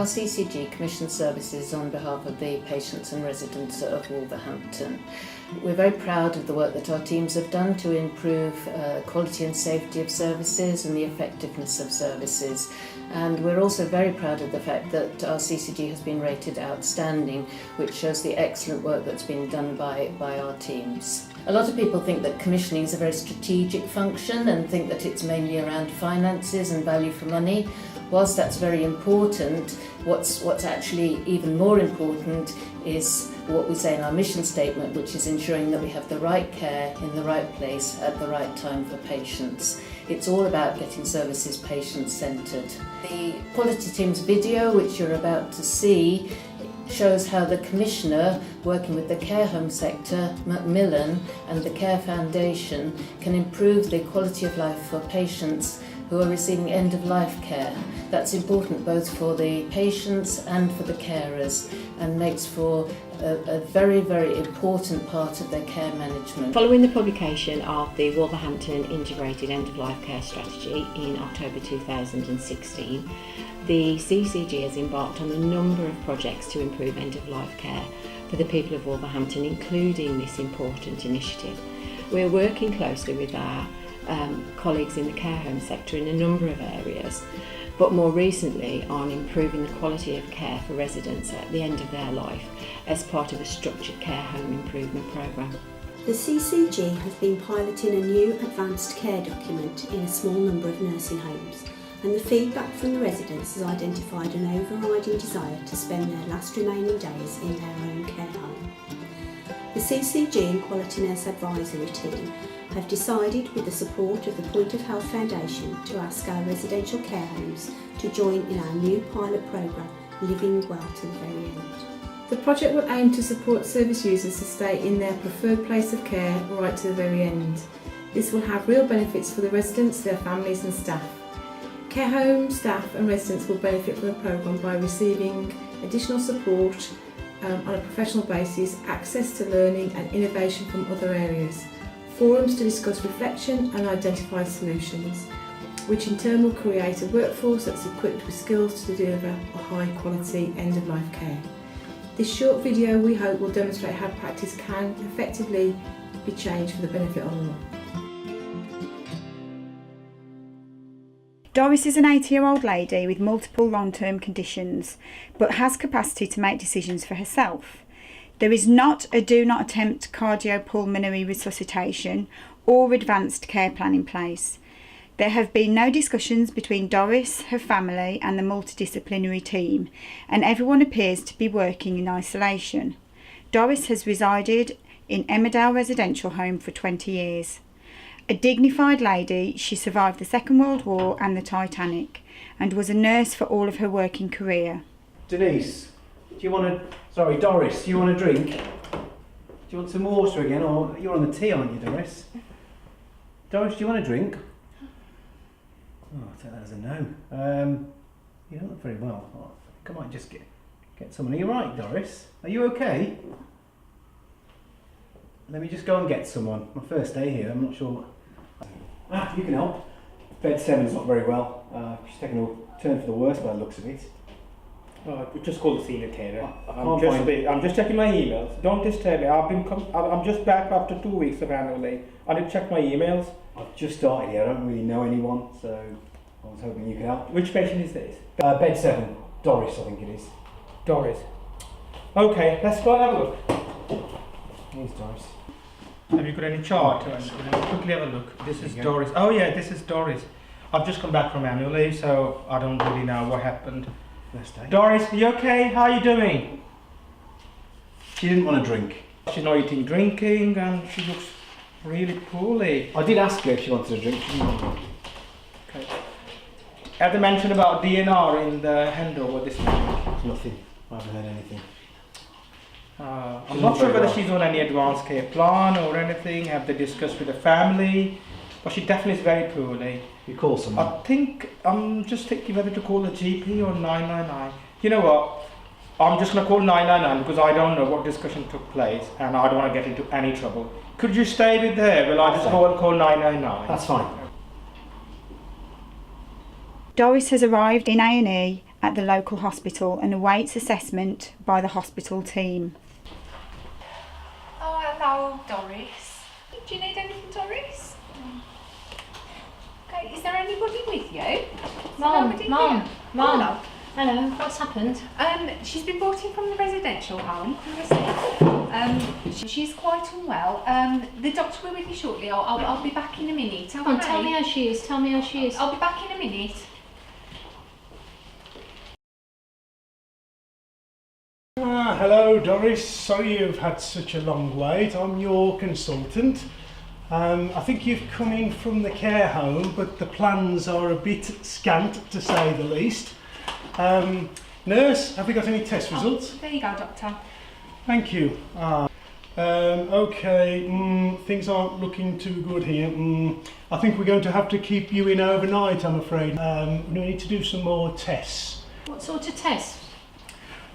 Our CCG commissions services on behalf of the patients and residents of Wolverhampton. We're very proud of the work that our teams have done to improve quality and safety of services and the effectiveness of services. And we're also very proud of the fact that our CCG has been rated outstanding, which shows the excellent work that's been done by our teams. A lot of people think that commissioning is a very strategic function and think that it's mainly around finances and value for money. Whilst that's very important, what's actually even more important is what we say in our mission statement, which is ensuring that we have the right care in the right place at the right time for patients. It's all about getting services patient-centred. The Quality Teams video, which you're about to see, shows how the Commissioner, working with the care home sector, Macmillan and the Care Foundation, can improve the quality of life for patients who are receiving end-of-life care. That's important both for the patients and for the carers, and makes for a very, very important part of their care management. Following the publication of the Wolverhampton Integrated End-of-Life Care Strategy in October 2016, the CCG has embarked on a number of projects to improve end-of-life care for the people of Wolverhampton, including this important initiative. We're working closely with our colleagues in the care home sector in a number of areas, but more recently on improving the quality of care for residents at the end of their life as part of a structured care home improvement programme. The CCG has been piloting a new advanced care document in a small number of nursing homes, and the feedback from the residents has identified an overriding desire to spend their last remaining days in their own care home. The CCG and Quality Nurse Advisory team have decided, with the support of the Point of Health Foundation, to ask our residential care homes to join in our new pilot programme, Living Well to the Very End. The project will aim to support service users to stay in their preferred place of care right to the very end. This will have real benefits for the residents, their families and staff. Care home staff and residents will benefit from the programme by receiving additional support on a professional basis, access to learning and innovation from other areas, forums to discuss reflection and identify solutions, which in turn will create a workforce that's equipped with skills to deliver a high quality end-of-life care. This short video, we hope, will demonstrate how practice can effectively be changed for the benefit of all. Doris is an 80-year-old lady with multiple long-term conditions, but has capacity to make decisions for herself. There is not a do not attempt cardiopulmonary resuscitation or advanced care plan in place. There have been no discussions between Doris, her family and the multidisciplinary team, and everyone appears to be working in isolation. Doris has resided in Emmerdale Residential Home for 20 years. A dignified lady, she survived the Second World War and the Titanic, and was a nurse for all of her working career. Denise, Doris, do you want a drink? Do you want some water again, or you're on the tea, aren't you, Doris? Doris, do you want a drink? Oh, I'll take that as a no. You don't look very well. Oh, I think I might just get someone. Are you right, Doris? Are you okay? Let me just go and get someone. My first day here, I'm not sure. You can help. Bed 7's not very well. She's taking a turn for the worse by the looks of it. We just call the senior carer. I I'm just checking my emails. Don't disturb me. I'm just back after 2 weeks of annual leave. I need to check my emails. I've just started here. I don't really know anyone, so I was hoping you could help. Which patient is this? Bed 7. Doris, I think it is. Doris. Okay, let's go and have a look. Here's Doris. Have you got any chart? Quickly have a look. This is Doris. Oh yeah, this is Doris. I've just come back from annual leave, so I don't really know what happened. First day. Doris, are you okay? How are you doing? She didn't want to drink. She's not eating, drinking, and she looks really poorly. I did ask her if she wanted a drink. She didn't want to drink. Okay. Have they mentioned about DNR in the handover this morning? Nothing. I haven't heard anything. I'm not sure whether she's on any advanced care plan or anything. Have they discussed with the family? But she definitely is very poorly. You call someone? I think I'm just thinking whether to call the GP or 999. You know what? I'm just going to call 999 because I don't know what discussion took place and I don't want to get into any trouble. Could you stay with her? Will I just go and call 999? That's fine. Doris has arrived in A&E at the local hospital and awaits assessment by the hospital team. Oh, hello, Doris. Do you need anything, Doris? Okay, is there anybody with you? Mum, Hello. hello, what's happened? She's been brought in from the residential home. She's quite unwell. The doctor will be with you shortly. I'll be back in a minute. Okay? Come on, tell me how she is, I'll be back in a minute. Hello Doris, sorry you've had such a long wait. I'm your consultant. I think you've come in from the care home, but the plans are a bit scant to say the least. Nurse, have we got any test results? There you go, doctor. Thank you. Okay, things aren't looking too good here. I think we're going to have to keep you in overnight, I'm afraid. We need to do some more tests. What sort of test?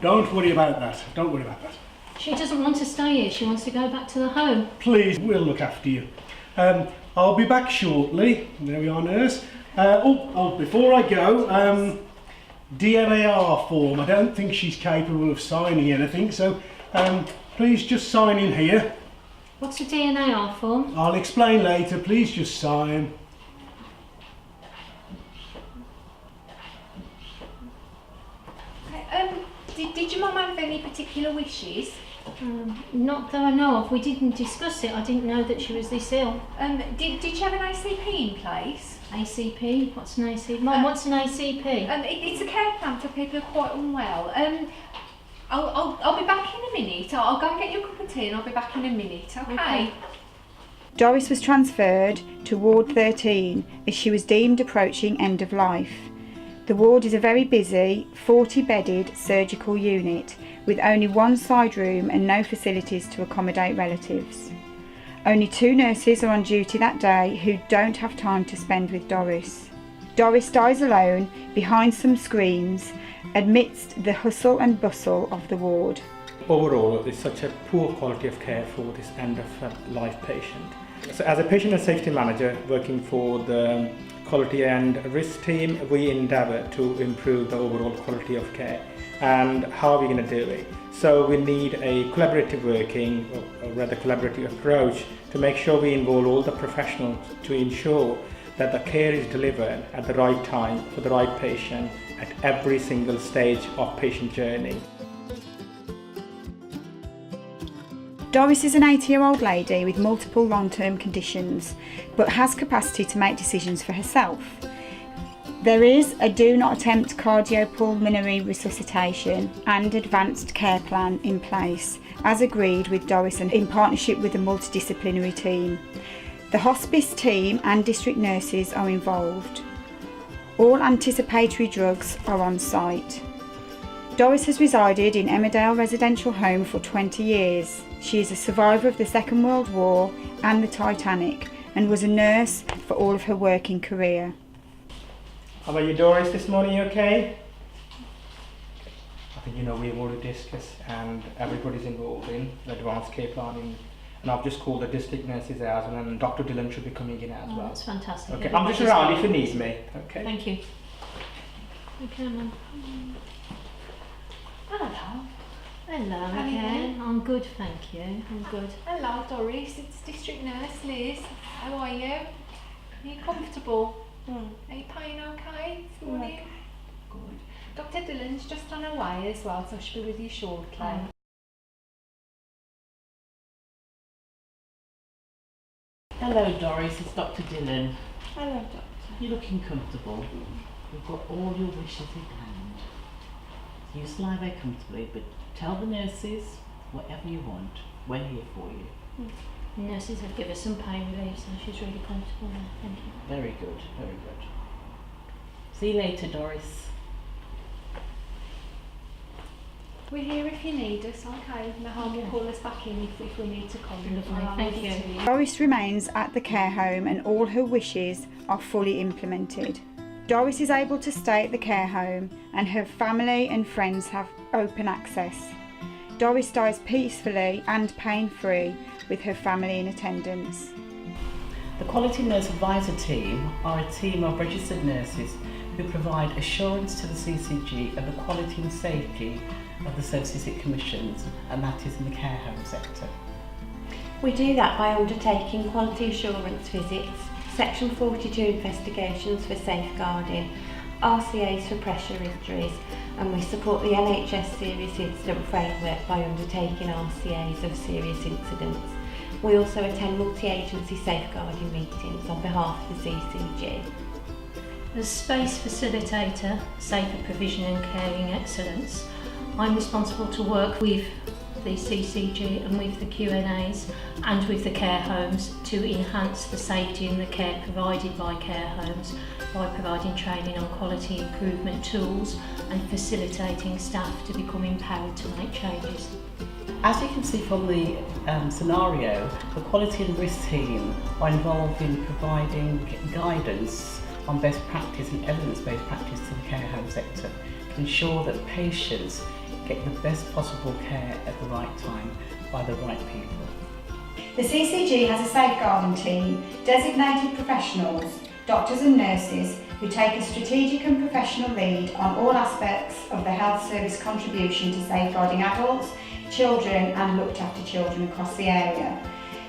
Don't worry about that. Don't worry about that. She doesn't want to stay here, she wants to go back to the home. Please, we'll look after you. I'll be back shortly. There we are, nurse. Before I go, DNAR form. I don't think she's capable of signing anything, so please just sign in here. What's a DNAR form? I'll explain later. Please just sign. Did your mum have any particular wishes? Not that I know of. We didn't discuss it. I didn't know that she was this ill. Did she have an ACP in place? ACP? What's an ACP? Mum, what's an ACP? It's a care plan for people who are quite unwell. I'll be back in a minute. I'll go and get you a cup of tea and I'll be back in a minute, okay? Doris was transferred to Ward 13 as she was deemed approaching end of life. The ward is a very busy, 40-bedded surgical unit with only one side room and no facilities to accommodate relatives. Only 2 nurses are on duty that day who don't have time to spend with Doris. Doris dies alone behind some screens amidst the hustle and bustle of the ward. Overall, there's such a poor quality of care for this end-of-life patient. So as a patient and safety manager working for the quality and risk team, we endeavour to improve the overall quality of care. And how are we going to do it? So we need a collaborative working, or rather collaborative approach to make sure we involve all the professionals to ensure that the care is delivered at the right time for the right patient at every single stage of patient journey. Doris is an 80-year-old lady with multiple long-term conditions, but has capacity to make decisions for herself. There is a do not attempt cardiopulmonary resuscitation and advanced care plan in place, as agreed with Doris and in partnership with the multidisciplinary team. The hospice team and district nurses are involved. All anticipatory drugs are on site. Doris has resided in Emmerdale Residential Home for 20 years. She is a survivor of the Second World War and the Titanic and was a nurse for all of her working career. How are you, Doris, this morning? You okay? I think you know we've already discussed and everybody's involved in the advanced care planning. And I've just called the district nurses out and Dr. Dillon should be coming in as well. That's fantastic. Okay, I'm just around if you need me. Okay. Thank you. Okay, Mum. Hello. Hello, How are okay. you? I'm good, thank you. I'm good. Hello, Doris. It's District Nurse Liz. How are you? Are you comfortable? Are you paying okay this morning? Good. Dr. Dillon's just on her way as well, so she'll be with you shortly. Hello Doris, it's Dr. Dillon. Hello, Doctor. You're looking comfortable. We've got all your wishes in hand. You just lie there comfortably, but tell the nurses whatever you want. We're here for you. The nurses have given us some pain relief, so she's really comfortable now. Thank you. Very good, very good. See you later, Doris. We're here if you need us, okay? Nahal will call us back in if we need to come. Lovely, thank you. Doris remains at the care home and all her wishes are fully implemented. Doris is able to stay at the care home and her family and friends have open access. Doris dies peacefully and pain-free with her family in attendance. The Quality Nurse Advisor team are a team of registered nurses who provide assurance to the CCG of the quality and safety of the services it commissions, and that is in the care home sector. We do that by undertaking quality assurance visits, Section 42 investigations for safeguarding, RCAs for pressure injuries, and we support the NHS Serious Incident Framework by undertaking RCAs of serious incidents. We also attend multi-agency safeguarding meetings on behalf of the CCG. As Space Facilitator, Safer Provision and Caring Excellence, I'm responsible to work with the CCG and with the Q&As and with the care homes to enhance the safety and the care provided by care homes by providing training on quality improvement tools and facilitating staff to become empowered to make changes. As you can see from the scenario, the quality and risk team are involved in providing guidance on best practice and evidence-based practice to the care home sector to ensure that patients get the best possible care at the right time by the right people. The CCG has a safeguarding team, designated professionals, doctors and nurses who take a strategic and professional lead on all aspects of the health service contribution to safeguarding adults, children and looked after children across the area,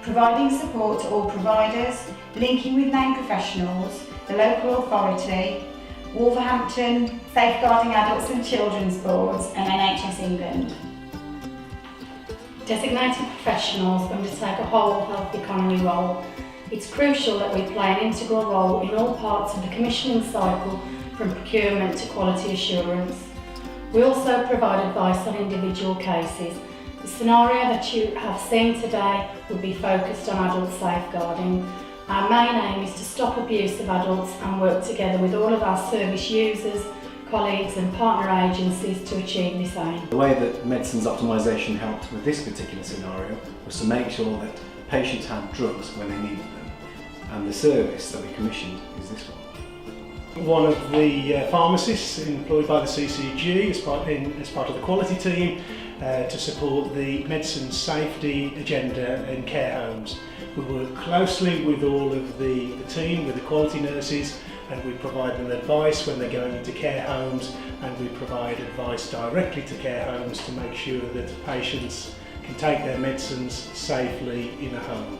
providing support to all providers, linking with named professionals, the local authority, Wolverhampton, Safeguarding Adults and Children's Boards and NHS England. Designated professionals undertake a whole health economy role. It's crucial that we play an integral role in all parts of the commissioning cycle from procurement to quality assurance. We also provide advice on individual cases. The scenario that you have seen today will be focused on adult safeguarding. Our main aim is to stop abuse of adults and work together with all of our service users, colleagues and partner agencies to achieve this aim. The way that medicines optimisation helped with this particular scenario was to make sure that patients had drugs when they needed them, and the service that we commissioned is this one. One of the pharmacists employed by the CCG as part of the quality team to support the medicine safety agenda in care homes. We work closely with all of the team, with the quality nurses, and we provide them advice when they're going into care homes, and we provide advice directly to care homes to make sure that patients can take their medicines safely in a home.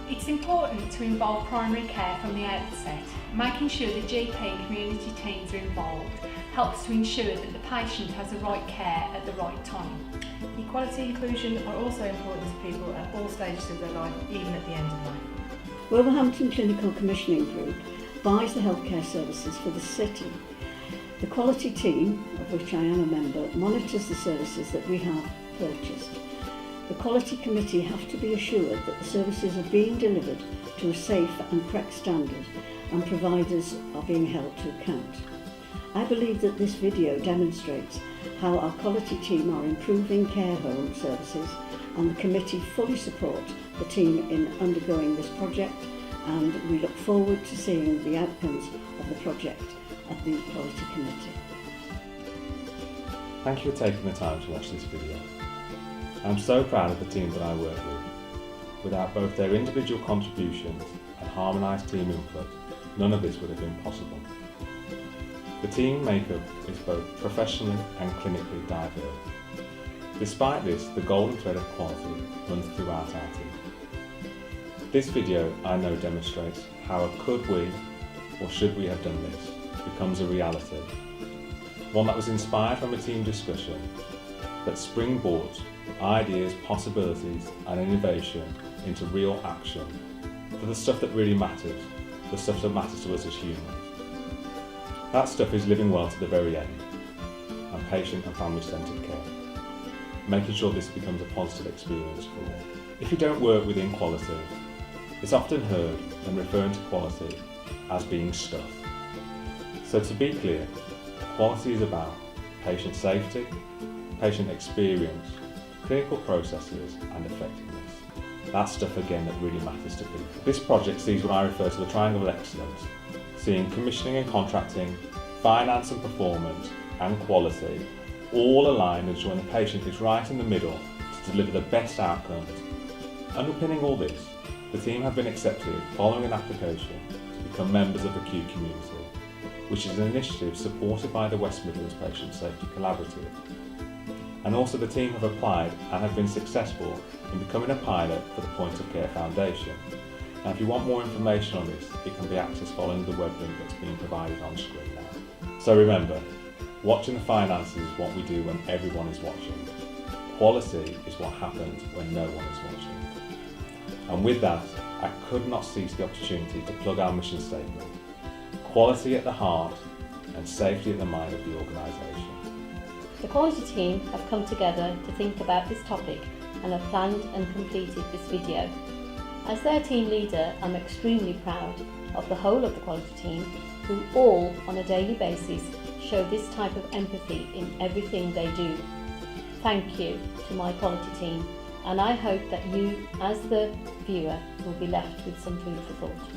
It's important to involve primary care from the outset. Making sure the GP and community teams are involved helps to ensure that the patient has the right care at the right time. Equality and inclusion are also important to people at all stages of their life, even at the end of life. Wolverhampton Clinical Commissioning Group buys the healthcare services for the city. The quality team, of which I am a member, monitors the services that we have purchased. The quality committee have to be assured that the services are being delivered to a safe and correct standard and providers are being held to account. I believe that this video demonstrates how our quality team are improving care home services, and the committee fully support the team in undergoing this project, and we look forward to seeing the outcomes of the project at the quality committee. Thank you for taking the time to watch this video. I'm so proud of the team that I work with. Without both their individual contributions and harmonised team input, none of this would have been possible. The team makeup is both professionally and clinically diverse. Despite this, the golden thread of quality runs throughout our team. This video, I know, demonstrates how could we, or should we have done this, becomes a reality. One that was inspired from a team discussion that springboards ideas, possibilities and innovation into real action for the stuff that really matters, the stuff that matters to us as humans. That stuff is living well to the very end, and patient and family-centred care, making sure this becomes a positive experience for all. If you don't work within quality, it's often heard and referred to quality as being stuff. So to be clear, quality is about patient safety, patient experience, clinical processes and effectiveness. That's stuff again that really matters to people. This project sees what I refer to the triangle of excellence, seeing commissioning and contracting, finance and performance and quality all aligned, ensuring the patient is right in the middle to deliver the best outcomes. Underpinning all this, the team have been accepted following an application to become members of the Q community. which is an initiative supported by the West Midlands Patient Safety Collaborative. And also the team have applied and have been successful in becoming a pilot for the Point of Care Foundation. Now if you want more information on this, it can be accessed following the web link that's being provided on screen now. So remember, watching the finances is what we do when everyone is watching. Quality is what happens when no one is watching. And with that, I could not seize the opportunity to plug our mission statement: quality at the heart and safety at the mind of the organisation. The quality team have come together to think about this topic and have planned and completed this video. As their team leader, I'm extremely proud of the whole of the quality team, who all on a daily basis show this type of empathy in everything they do. Thank you to my quality team, and I hope that you, as the viewer, will be left with some food for thought.